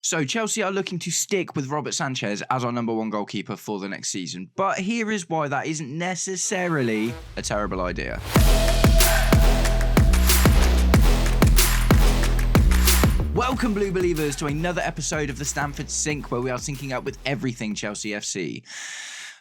So Chelsea are looking to stick with Robert Sanchez as our number one goalkeeper for the next season. But here is why that isn't necessarily a terrible idea. Welcome, Blue Believers, to another episode of the Stamford Sink, where we are syncing up with everything Chelsea FC.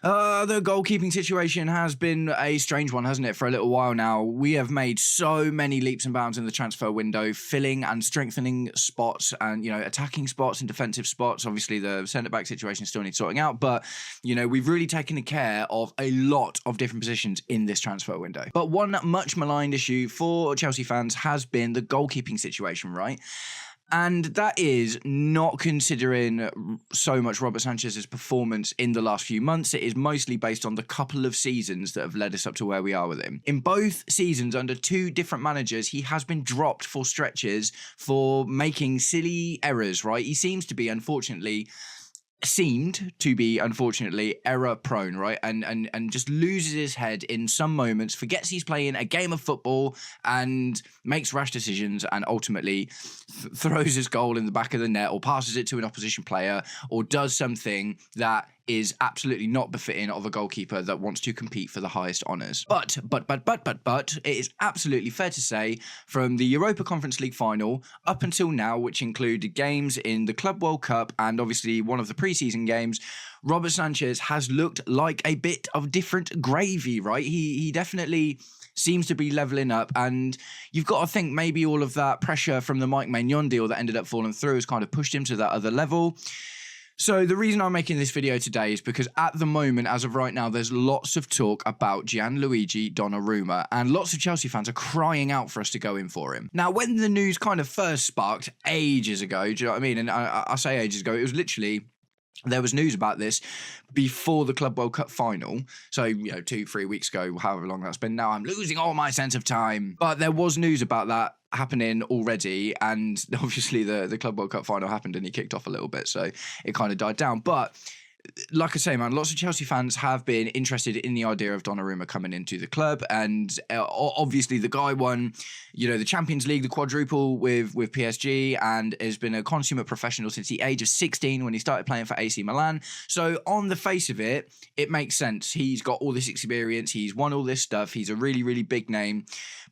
The goalkeeping situation has been a strange one, hasn't it, for a little while now. We have made so many leaps and bounds in the transfer window, filling and strengthening spots and, attacking spots and defensive spots. Obviously, the centre-back situation still needs sorting out, but, we've really taken care of a lot of different positions in this transfer window. But one much maligned issue for Chelsea fans has been the goalkeeping situation, right? And that is not considering so much Robert Sanchez's performance in the last few months. It is mostly based on the couple of seasons that have led us up to where we are with him. In both seasons, under two different managers, he has been dropped for stretches for making silly errors, right? He seemed to be, unfortunately, error prone, right? And just loses his head in some moments, forgets he's playing a game of football and makes rash decisions and ultimately throws his goal in the back of the net or passes it to an opposition player or does something that is absolutely not befitting of a goalkeeper that wants to compete for the highest honours. But, it is absolutely fair to say, from the Europa Conference League final up until now, which included games in the Club World Cup and obviously one of the pre-season games, Robert Sanchez has looked like a bit of different gravy, right? He definitely seems to be levelling up, and you've got to think maybe all of that pressure from the Mike Maignan deal that ended up falling through has kind of pushed him to that other level. So the reason I'm making this video today is because at the moment, as of right now, there's lots of talk about Gianluigi Donnarumma, and lots of Chelsea fans are crying out for us to go in for him. Now, when the news kind of first sparked ages ago, do you know what I mean? And I say ages ago, it was literally... There was news about this before the Club World Cup final. So, 2-3 weeks ago, however long that's been now, I'm losing all my sense of time. But there was news about that happening already. And obviously the Club World Cup final happened and he kicked off a little bit. So it kind of died down. But like I say, man, lots of Chelsea fans have been interested in the idea of Donnarumma coming into the club. And obviously the guy won, the Champions League, the quadruple with PSG, and has been a consummate professional since the age of 16 when he started playing for AC Milan. So on the face of it, it makes sense. He's got all this experience. He's won all this stuff. He's a really, really big name.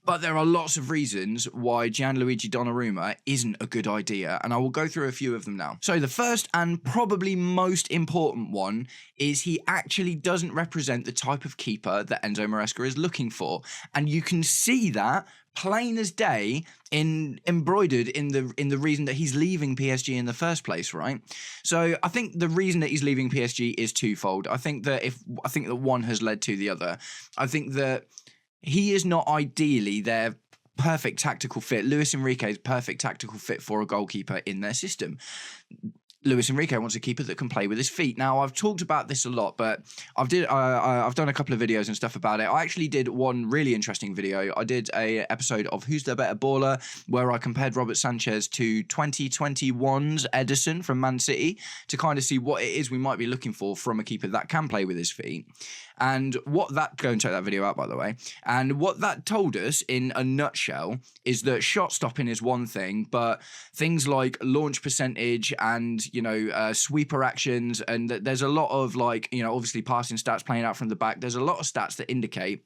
But there are lots of reasons why Gianluigi Donnarumma isn't a good idea, and I will go through a few of them now. So the first and probably most important one is he actually doesn't represent the type of keeper that Enzo Maresca is looking for. And you can see that plain as day embroidered in the reason that he's leaving PSG in the first place, right? So I think the reason that he's leaving PSG is twofold. I think that one has led to the other. I think that he is not ideally their perfect tactical fit. Luis Enrique's perfect tactical fit for a goalkeeper in their system. Luis Enrique wants a keeper that can play with his feet. Now, I've talked about this a lot, but I've done a couple of videos and stuff about it. I actually did one really interesting video. I did a episode of Who's the Better Baller, where I compared Robert Sanchez to 2021's Edison from Man City to kind of see what it is we might be looking for from a keeper that can play with his feet. And go and check that video out, by the way. And what that told us in a nutshell is that shot stopping is one thing, but things like launch percentage and, sweeper actions, and there's a lot of obviously passing stats playing out from the back. There's a lot of stats that indicate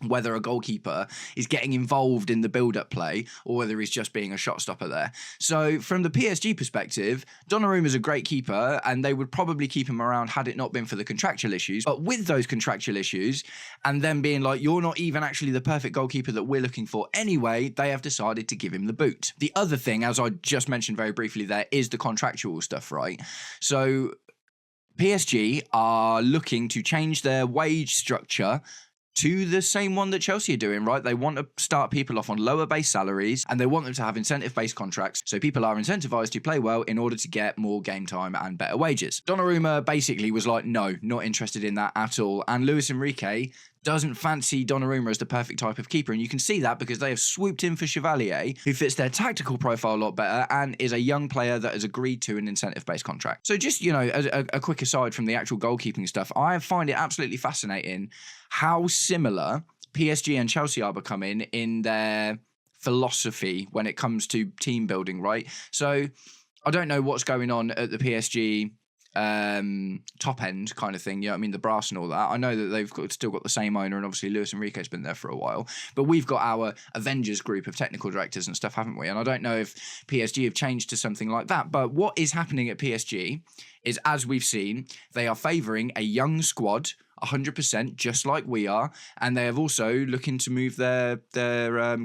whether a goalkeeper is getting involved in the build-up play or whether he's just being a shot stopper there. So from the PSG perspective, Donnarumma is a great keeper and they would probably keep him around had it not been for the contractual issues. But with those contractual issues and them being like, you're not even actually the perfect goalkeeper that we're looking for anyway, they have decided to give him the boot. The other thing, as I just mentioned very briefly there, is the contractual stuff, right? So PSG are looking to change their wage structure to the same one that Chelsea are doing, right? They want to start people off on lower base salaries and they want them to have incentive-based contracts so people are incentivized to play well in order to get more game time and better wages. Donnarumma basically was like, no, not interested in that at all. And Luis Enrique doesn't fancy Donnarumma as the perfect type of keeper. And you can see that because they have swooped in for Chevalier, who fits their tactical profile a lot better and is a young player that has agreed to an incentive-based contract. So just, as a quick aside from the actual goalkeeping stuff, I find it absolutely fascinating how similar PSG and Chelsea are becoming in their philosophy when it comes to team building, right? So I don't know what's going on at the PSG top end kind of thing. You know what I mean? The brass and all that. I know that still got the same owner, and obviously Luis Enrique's been there for a while. But we've got our Avengers group of technical directors and stuff, haven't we? And I don't know if PSG have changed to something like that. But what is happening at PSG is, as we've seen, they are favouring a young squad 100%, just like we are, and they have also looking to move their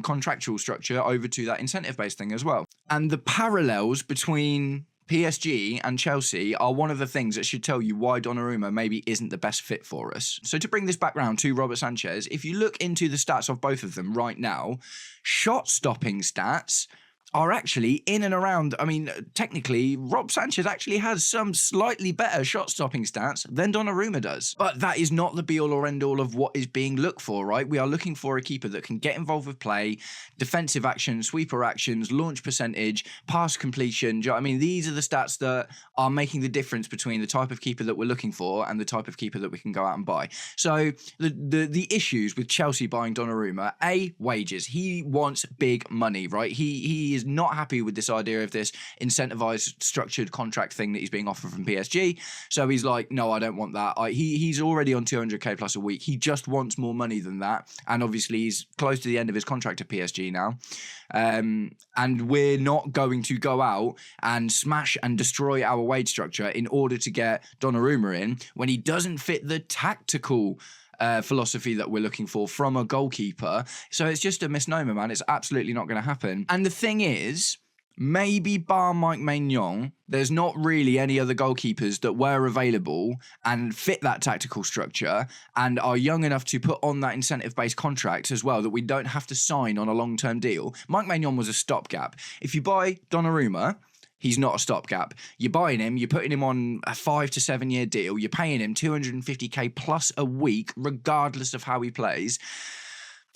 contractual structure over to that incentive-based thing as well. And the parallels between PSG and Chelsea are one of the things that should tell you why Donnarumma maybe isn't the best fit for us. So to bring this back round to Robert Sanchez, if you look into the stats of both of them right now, shot-stopping stats are actually in and around. I mean, technically, Rob Sanchez actually has some slightly better shot-stopping stats than Donnarumma does. But that is not the be-all or end-all of what is being looked for, right? We are looking for a keeper that can get involved with play, defensive actions, sweeper actions, launch percentage, pass completion. Do you know what I mean? These are the stats that are making the difference between the type of keeper that we're looking for and the type of keeper that we can go out and buy. So the issues with Chelsea buying Donnarumma, wages. He wants big money, right? He is not happy with this idea of this incentivized structured contract thing that he's being offered from PSG. So he's like, no, I don't want that. He's already on 200k plus a week. He just wants more money than that. And obviously he's close to the end of his contract at PSG now. And we're not going to go out and smash and destroy our wage structure in order to get Donnarumma in when he doesn't fit the tactical philosophy that we're looking for from a goalkeeper. So it's just a misnomer, man. It's absolutely not going to happen. And the thing is, maybe bar Mike Maignan, there's not really any other goalkeepers that were available and fit that tactical structure and are young enough to put on that incentive-based contract as well that we don't have to sign on a long-term deal. Mike Maignan was a stopgap. If you buy Donnarumma, he's not a stopgap. You're buying him, you're putting him on a 5 to 7 year deal, you're paying him 250k plus a week, regardless of how he plays.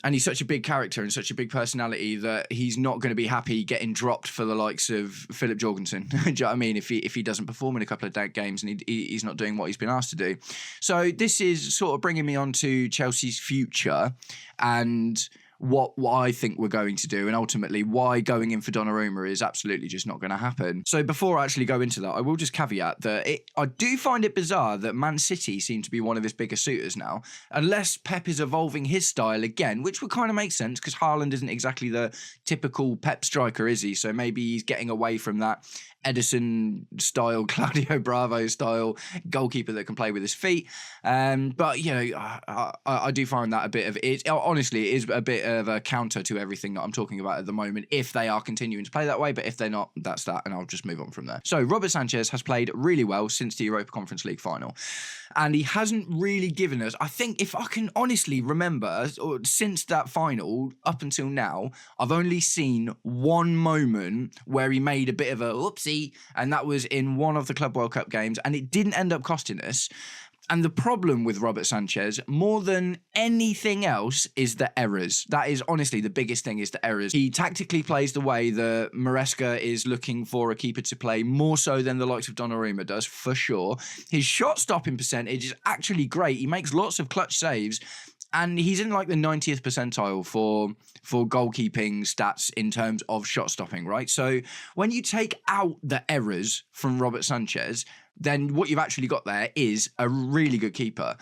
And he's such a big character and such a big personality that he's not going to be happy getting dropped for the likes of Philip Jorgensen. Do you know what I mean? If he doesn't perform in a couple of games and he's not doing what he's been asked to do. So this is sort of bringing me on to Chelsea's future and what I think we're going to do, and ultimately why going in for Donnarumma is absolutely just not going to happen. So before I actually go into that, I will just caveat that I do find it bizarre that Man City seem to be one of his bigger suitors now, unless Pep is evolving his style again, which would kind of make sense because Haaland isn't exactly the typical Pep striker, is he? So maybe he's getting away from that Edison style, Claudio Bravo style goalkeeper that can play with his feet. But, you know, I do find that a bit of it. Honestly, it is a bit of a counter to everything that I'm talking about at the moment if they are continuing to play that way. But if they're not, that's that. And I'll just move on from there. So Robert Sanchez has played really well since the Europa Conference League final. And he hasn't really given us, I think, if I can honestly remember, since that final up until now, I've only seen one moment where he made a bit of a whoopsie, and that was in one of the Club World Cup games, and it didn't end up costing us. And the problem with Robert Sanchez, more than anything else, is the errors. That is honestly the biggest thing, is the errors. He tactically plays the way that Maresca is looking for a keeper to play, more so than the likes of Donnarumma does, for sure. His shot-stopping percentage is actually great. He makes lots of clutch saves. And he's in like the 90th percentile for goalkeeping stats in terms of shot stopping, right? So when you take out the errors from Robert Sanchez, then what you've actually got there is a really good keeper.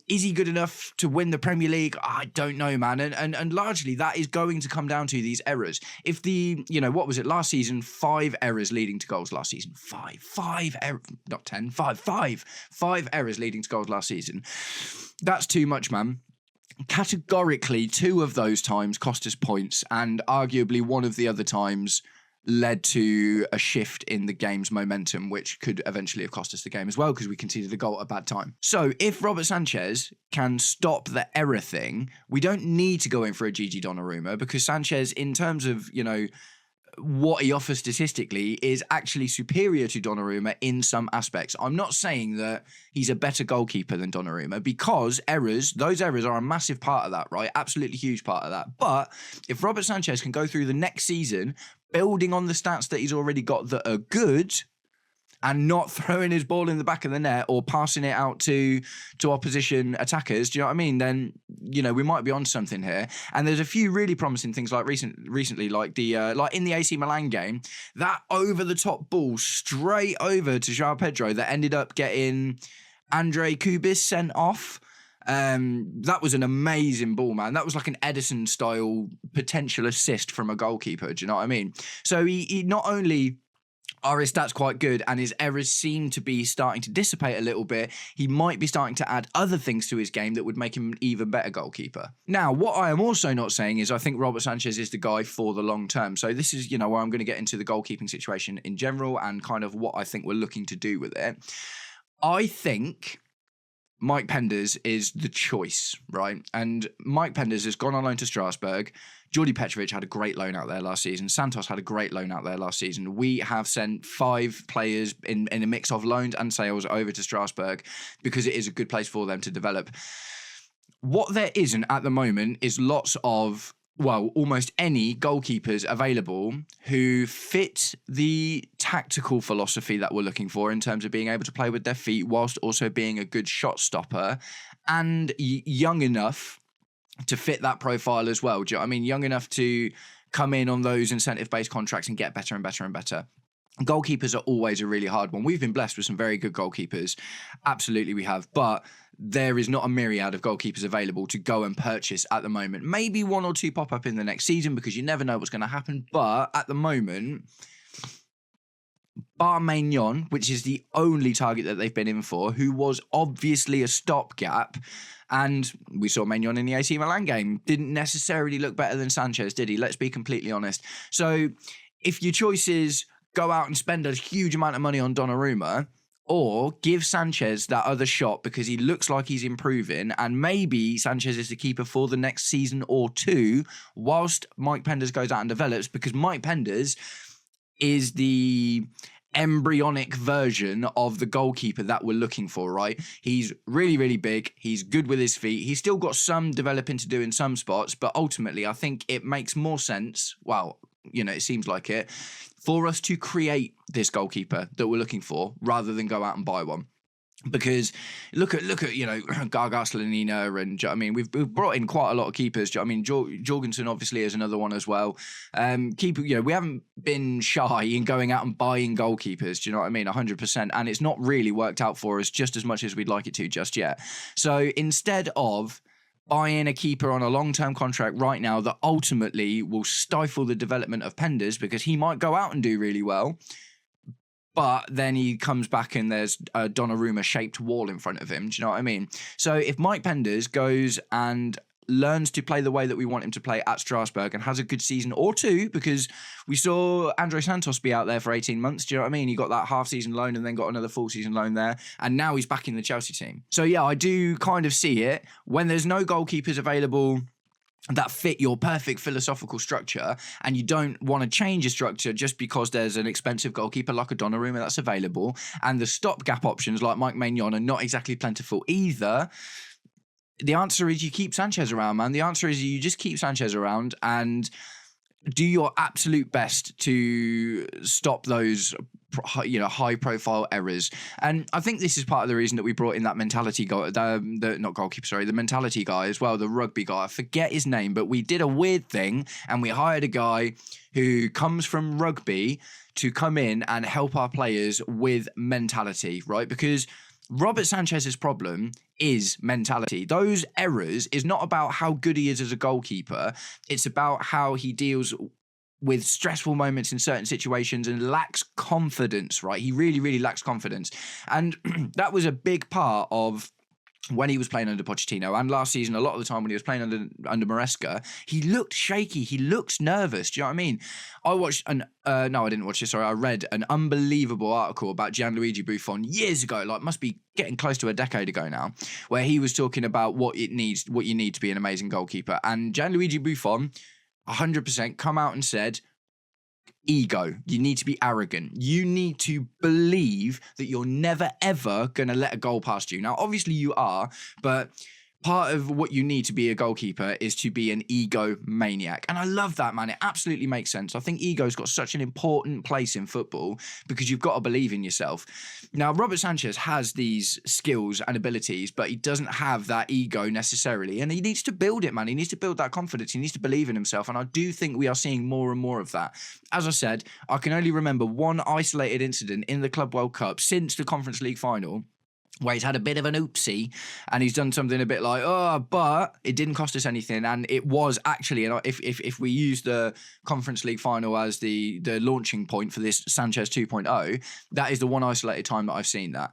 Is he good enough to win the Premier League? I don't know, man. And largely that is going to come down to these errors. If what was it last season? 5 errors leading to goals last season. Five errors, not 10, five errors leading to goals last season. That's too much, man. Categorically, 2 of those times cost us points, and arguably one of the other times led to a shift in the game's momentum, which could eventually have cost us the game as well because we conceded a goal at a bad time. So if Robert Sanchez can stop the error thing, we don't need to go in for a Gigi Donnarumma, because Sanchez, in terms of, what he offers statistically, is actually superior to Donnarumma in some aspects. I'm not saying that he's a better goalkeeper than Donnarumma, because those errors are a massive part of that, right? Absolutely huge part of that. But if Robert Sanchez can go through the next season building on the stats that he's already got that are good, and not throwing his ball in the back of the net or passing it out to opposition attackers, do you know what I mean? Then, we might be on something here. And there's a few really promising things like recently, like like in the AC Milan game, that over the top ball straight over to João Pedro that ended up getting Andre Kubis sent off. That was an amazing ball, man. That was like an Edison style potential assist from a goalkeeper. Do you know what I mean? So he not only are his stats quite good and his errors seem to be starting to dissipate a little bit, he might be starting to add other things to his game that would make him an even better goalkeeper. Now, what I am also not saying is I think Robert Sanchez is the guy for the long term. So this is, where I'm going to get into the goalkeeping situation in general and kind of what I think we're looking to do with it. I think Mike Penders is the choice, right? And Mike Penders has gone on loan to Strasbourg. Jordi Petrovic had a great loan out there last season. Santos had a great loan out there last season. We have sent 5 players in a mix of loans and sales over to Strasbourg because it is a good place for them to develop. What there isn't at the moment is lots of, almost any goalkeepers available who fit the tactical philosophy that we're looking for in terms of being able to play with their feet whilst also being a good shot stopper and young enough to fit that profile as well. Do you know what I mean? Young enough to come in on those incentive-based contracts and get better and better and better. Goalkeepers are always a really hard one. We've been blessed with some very good goalkeepers. Absolutely we have. But there is not a myriad of goalkeepers available to go and purchase at the moment. Maybe 1 or 2 pop up in the next season because you never know what's going to happen. But at the moment, bar Maignan, which is the only target that they've been in for, who was obviously a stopgap, and we saw Maignan in the AC Milan game, didn't necessarily look better than Sanchez, did he? Let's be completely honest. So if your choice is go out and spend a huge amount of money on Donnarumma, or give Sanchez that other shot because he looks like he's improving, and maybe Sanchez is the keeper for the next season or 2 whilst Mike Penders goes out and develops, because Mike Penders is the embryonic version of the goalkeeper that we're looking for, right? He's really, really big. He's good with his feet. He's still got some developing to do in some spots, but ultimately I think it makes more sense, it seems like it, for us to create this goalkeeper that we're looking for rather than go out and buy one. Because look at Gaga Slanina, and do you know what I mean, we've brought in quite a lot of keepers. Do you know what I mean, Jorgensen obviously is another one as well. We haven't been shy in going out and buying goalkeepers. Do you know what I mean? 100%, and it's not really worked out for us just as much as we'd like it to just yet. So instead of buying a keeper on a long-term contract right now that ultimately will stifle the development of Penders because he might go out and do really well, but then he comes back and there's a Donnarumma-shaped wall in front of him. Do you know what I mean? So if Mike Penders goes and learns to play the way that we want him to play at Strasbourg and has a good season or 2, because we saw Andre Santos be out there for 18 months. Do you know what I mean? He got that half-season loan and then got another full-season loan there, and now he's back in the Chelsea team. So yeah, I do kind of see it. When there's no goalkeepers available that fit your perfect philosophical structure, and you don't want to change your structure just because there's an expensive goalkeeper like a Donnarumma that's available, and the stopgap options like Mike Maignan are not exactly plentiful either, the answer is you keep Sanchez around, man. The answer is you just keep Sanchez around and do your absolute best to stop those high-profile errors. And I think this is part of the reason that we brought in that mentality guy, the mentality guy as well, the rugby guy. I forget his name, but we did a weird thing and we hired a guy who comes from rugby to come in and help our players with mentality, right? Because Robert Sanchez's problem is mentality. Those errors is not about how good he is as a goalkeeper. It's about how he deals with stressful moments in certain situations and lacks confidence, right? He really, really lacks confidence. And that was a big part of when he was playing under Pochettino, and last season, a lot of the time when he was playing under Maresca, he looked shaky. He looks nervous. Do you know what I mean? I watched I didn't watch this. Sorry, I read an unbelievable article about Gianluigi Buffon years ago. Like, must be getting close to a decade ago now, where he was talking about what you need to be an amazing goalkeeper. And Gianluigi Buffon, 100%, come out and said, ego. You need to be arrogant. You need to believe that you're never, ever going to let a goal past you. Now, obviously you are, but part of what you need to be a goalkeeper is to be an ego maniac. And I love that, man. It absolutely makes sense. I think ego's got such an important place in football because you've got to believe in yourself. Now, Robert Sanchez has these skills and abilities, but he doesn't have that ego necessarily. And he needs to build it, man. He needs to build that confidence. He needs to believe in himself. And I do think we are seeing more and more of that. As I said, I can only remember one isolated incident in the Club World Cup since the Conference League final, where he's had a bit of an oopsie and he's done something a bit like, but it didn't cost us anything. And it was actually, and if we use the Conference League final as the launching point for this Sanchez 2.0, that is the one isolated time that I've seen that.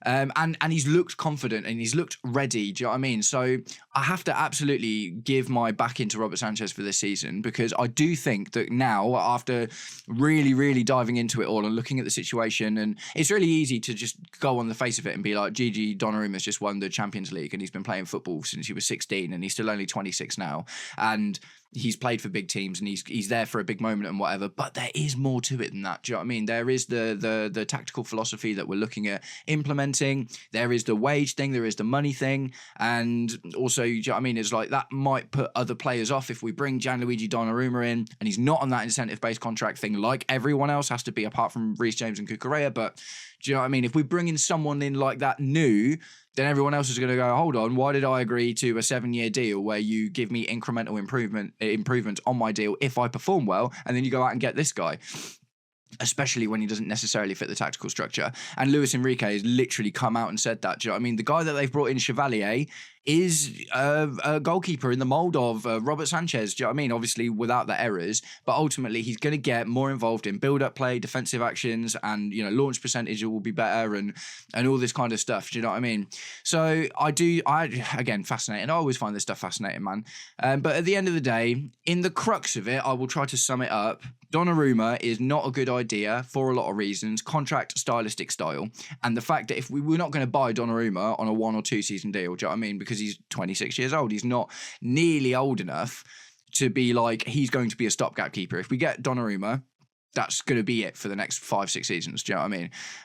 And he's looked confident and he's looked ready. Do you know what I mean? So I have to absolutely give my back into Robert Sanchez for this season, because I do think that now, after really, really diving into it all and looking at the situation, and it's really easy to just go on the face of it and be like, Gigi Donnarumma's just won the Champions League and he's been playing football since he was 16 and he's still only 26 now. And he's played for big teams and he's there for a big moment and whatever, but there is more to it than that. Do you know what I mean? There is the tactical philosophy that we're looking at implementing. There is the wage thing. There is the money thing. And also, do you know what I mean? It's like that might put other players off if we bring Gianluigi Donnarumma in and he's not on that incentive-based contract thing like everyone else has to be, apart from Reece James and Cucurella. But do you know what I mean? If we bring in someone in like that new, then everyone else is going to go, hold on, why did I agree to a 7-year deal where you give me incremental improvements on my deal if I perform well, and then you go out and get this guy? Especially when he doesn't necessarily fit the tactical structure. And Luis Enrique has literally come out and said that. Do you know what I mean? The guy that they've brought in, Chevalier, is a goalkeeper in the mould of Robert Sanchez. Do you know what I mean? Obviously without the errors, but ultimately he's going to get more involved in build-up play, defensive actions, and, you know, launch percentage will be better and all this kind of stuff. Do you know what I mean? So again, fascinating. I always find this stuff fascinating, man. But at the end of the day, in the crux of it, I will try to sum it up. Donnarumma is not a good idea for a lot of reasons, contract, stylistic style, and the fact that if we were not going to buy Donnarumma on a 1 or 2 season deal, do you know what I mean? Because he's 26 years old. He's not nearly old enough to be like, he's going to be a stopgap keeper. If we get Donnarumma, that's going to be it for the next 5-6 seasons. Do you know what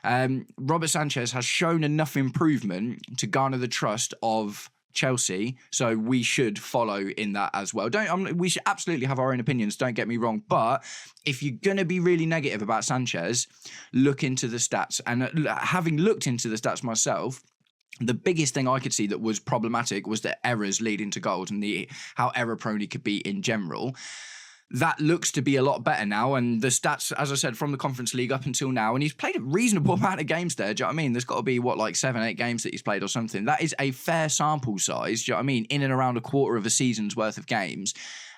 I mean? Robert Sanchez has shown enough improvement to garner the trust of Chelsea, so we should follow in that as well. We should absolutely have our own opinions, don't get me wrong, but if you're going to be really negative about Sanchez, look into the stats. And having looked into the stats myself, the biggest thing I could see that was problematic was the errors leading to goals and how error prone he could be in general. That looks to be a lot better now, and the stats, as I said, from the Conference League up until now, and he's played a reasonable amount of games there. Do you know what I mean? There's got to be, 7-8 games that he's played or something. That is a fair sample size, do you know what I mean? In and around a quarter of a season's worth of games.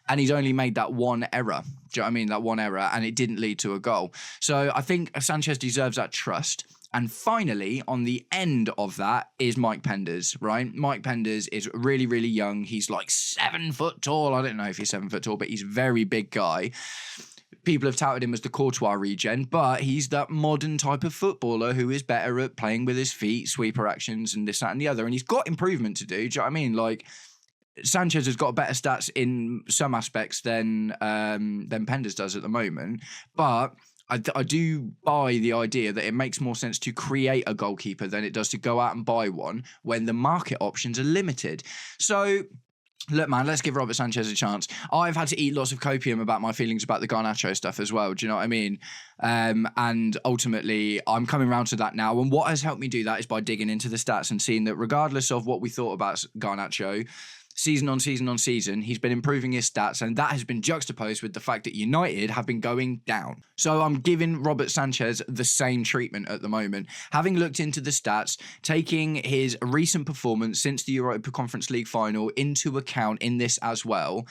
And he's only made that one error. Do you know what I mean? That one error, and it didn't lead to a goal. So I think Sanchez deserves that trust. And finally, on the end of that is Mike Penders, right? Mike Penders is really, really young. He's like 7 foot tall. I don't know if he's 7 foot tall, but he's a very big guy. People have touted him as the Courtois regen, but he's that modern type of footballer who is better at playing with his feet, sweeper actions, and this, that, and the other. And he's got improvement to do. Do you know what I mean? Like, Sanchez has got better stats in some aspects than Penders does at the moment, but I do buy the idea that it makes more sense to create a goalkeeper than it does to go out and buy one when the market options are limited. So, look, man, let's give Robert Sanchez a chance. I've had to eat lots of copium about my feelings about the Garnacho stuff as well. Do you know what I mean? And ultimately, I'm coming around to that now. And what has helped me do that is by digging into the stats and seeing that regardless of what we thought about Garnacho, season on season, he's been improving his stats, and that has been juxtaposed with the fact that United have been going down. So I'm giving Robert Sanchez the same treatment at the moment. Having looked into the stats, taking his recent performance since the Europa Conference League final into account in this as well,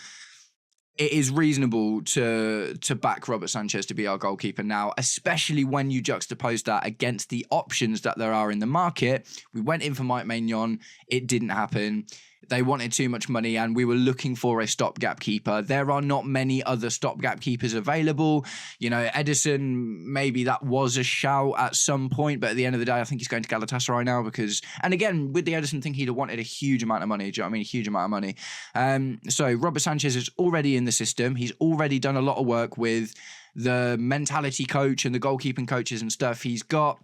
it is reasonable to back Robert Sanchez to be our goalkeeper now, especially when you juxtapose that against the options that there are in the market. We went in for Mike Maignan. It didn't happen. They wanted too much money, and we were looking for a stopgap keeper. There are not many other stopgap keepers available. You know, Edison, maybe that was a shout at some point, but at the end of the day, I think he's going to Galatasaray now because, and again, with the Edison thing, he'd have wanted a huge amount of money. Do you know what I mean? A huge amount of money. So Robert Sanchez is already in the system. He's already done a lot of work with the mentality coach and the goalkeeping coaches and stuff. He's got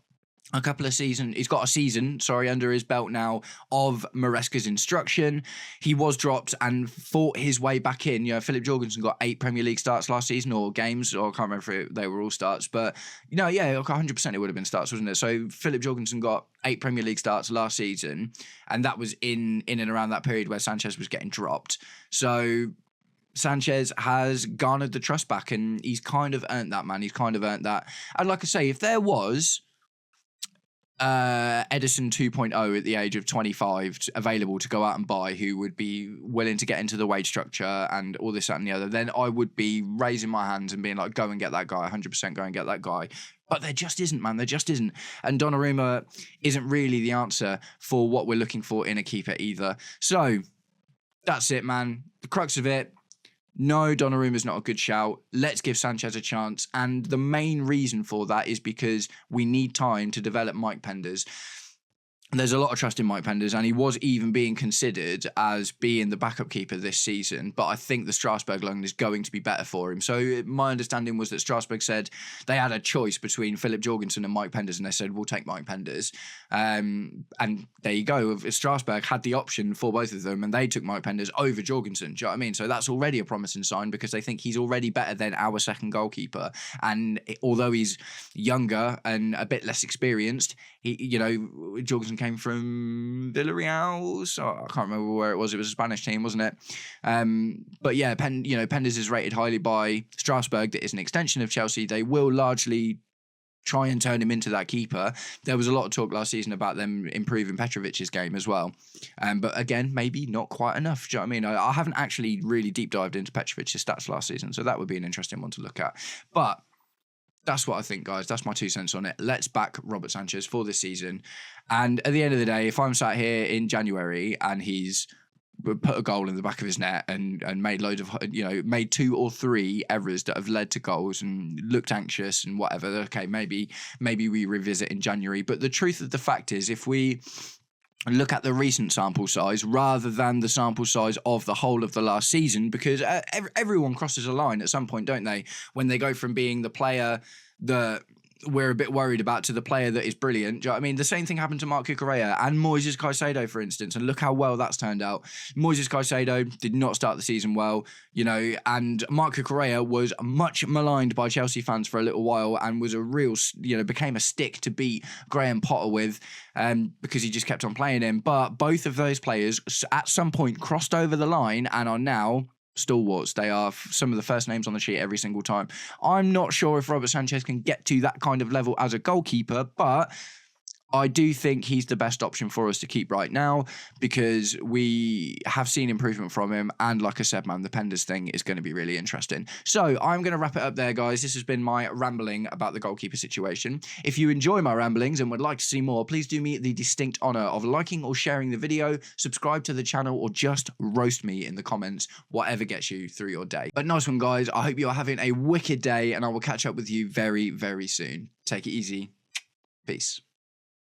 He's got a season, under his belt now of Maresca's instruction. He was dropped and fought his way back in. Philip Jorgensen got 8 Premier League starts last season, or games, or I can't remember if they were all starts, but 100% it would have been starts, wasn't it? So Philip Jorgensen got 8 Premier League starts last season, and that was in and around that period where Sanchez was getting dropped. So Sanchez has garnered the trust back, and he's kind of earned that, man. He's kind of earned that. And like I say, if there was Edison 2.0 at the age of 25 available to go out and buy, who would be willing to get into the wage structure and all this, that and the other, then I would be raising my hands and being like, go and get that guy, 100% go and get that guy. But there just isn't, man. There just isn't. And Donnarumma isn't really the answer for what we're looking for in a keeper either. So that's it, man. The crux of it, no, Donnarumma's not a good shout. Let's give Sanchez a chance. And the main reason for that is because we need time to develop Mike Penders. There's a lot of trust in Mike Penders, and he was even being considered as being the backup keeper this season. But I think the Strasbourg loan is going to be better for him. So my understanding was that Strasbourg said they had a choice between Philip Jorgensen and Mike Penders, and they said, we'll take Mike Penders. And there you go. Strasbourg had the option for both of them, and they took Mike Penders over Jorgensen. Do you know what I mean? So that's already a promising sign, because they think he's already better than our second goalkeeper. And although he's younger and a bit less experienced, Jorgensen came from Villarreal, so I can't remember where it was. It was a Spanish team, wasn't it? But yeah, Penders is rated highly by Strasbourg. That is an extension of Chelsea. They will largely try and turn him into that keeper. There was a lot of talk last season about them improving Petrovic's game as well. But again, maybe not quite enough. Do you know what I mean? I haven't actually really deep dived into Petrovic's stats last season, so that would be an interesting one to look at. But that's what I think, guys. That's my 2 cents on it. Let's back Robert Sanchez for this season. And at the end of the day, if I'm sat here in January and he's put a goal in the back of his net and made loads of, made 2 or 3 errors that have led to goals and looked anxious and whatever, okay, maybe we revisit in January. But the truth of the fact is, if we look at the recent sample size rather than the sample size of the whole of the last season, because everyone crosses a line at some point, don't they? When they go from being the player that we're a bit worried about to the player that is brilliant. Do you know what I mean? The same thing happened to Marc Cucurella and Moises Caicedo, for instance, and look how well that's turned out. Moises Caicedo did not start the season well, and Marc Cucurella was much maligned by Chelsea fans for a little while and was a real, became a stick to beat Graham Potter with, because he just kept on playing him. But both of those players at some point crossed over the line and are now stalwarts. They are some of the first names on the sheet every single time. I'm not sure if Robert Sanchez can get to that kind of level as a goalkeeper, but I do think he's the best option for us to keep right now, because we have seen improvement from him. And like I said, man, the Penders thing is going to be really interesting. So I'm going to wrap it up there, guys. This has been my rambling about the goalkeeper situation. If you enjoy my ramblings and would like to see more, please do me the distinct honor of liking or sharing the video, subscribe to the channel, or just roast me in the comments, whatever gets you through your day. But nice one, guys. I hope you are having a wicked day, and I will catch up with you very, very soon. Take it easy. Peace.